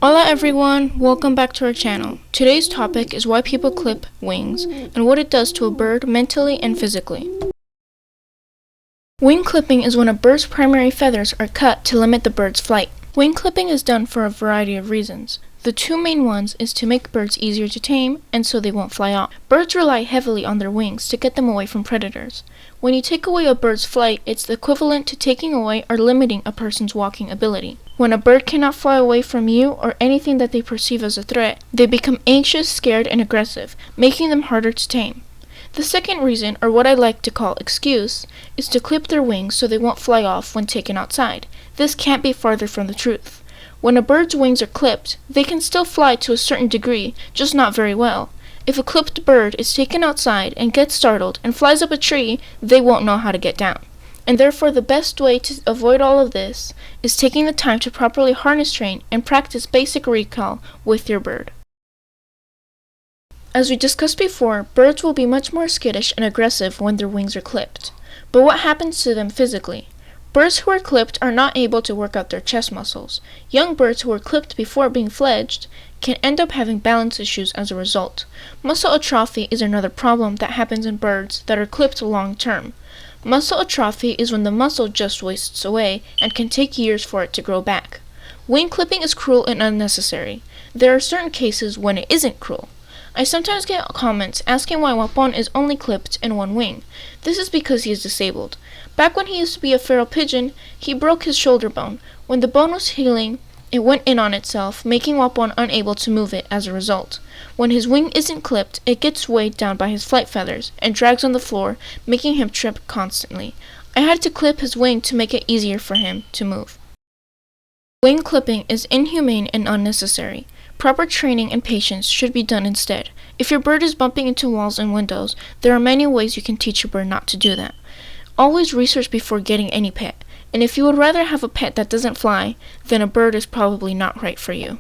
Hola everyone, welcome back to our channel. Today's topic is why people clip wings and what it does to a bird mentally and physically. Wing clipping is when a bird's primary feathers are cut to limit the bird's flight. Wing clipping is done for a variety of reasons. The two main ones is to make birds easier to tame and so they won't fly off. Birds rely heavily on their wings to get them away from predators. When you take away a bird's flight, it's the equivalent to taking away or limiting a person's walking ability. When a bird cannot fly away from you or anything that they perceive as a threat, they become anxious, scared, and aggressive, making them harder to tame. The second reason, or what I like to call excuse, is to clip their wings so they won't fly off when taken outside. This can't be farther from the truth. When a bird's wings are clipped, they can still fly to a certain degree, just not very well. If a clipped bird is taken outside and gets startled and flies up a tree, they won't know how to get down. And therefore the best way to avoid all of this is taking the time to properly harness train and practice basic recall with your bird. As we discussed before, birds will be much more skittish and aggressive when their wings are clipped. But what happens to them physically? Birds who are clipped are not able to work out their chest muscles. Young birds who are clipped before being fledged can end up having balance issues as a result. Muscle atrophy is another problem that happens in birds that are clipped long term. Muscle atrophy is when the muscle just wastes away and can take years for it to grow back. Wing clipping is cruel and unnecessary. There are certain cases when it isn't cruel. I sometimes get comments asking why Wapon is only clipped in one wing. This is because he is disabled. Back when he used to be a feral pigeon, he broke his shoulder bone. When the bone was healing, it went in on itself, making Wapon unable to move it as a result. When his wing isn't clipped, it gets weighed down by his flight feathers and drags on the floor, making him trip constantly. I had to clip his wing to make it easier for him to move. Wing clipping is inhumane and unnecessary. Proper training and patience should be done instead. If your bird is bumping into walls and windows, there are many ways you can teach your bird not to do that. Always research before getting any pet, and if you would rather have a pet that doesn't fly, then a bird is probably not right for you.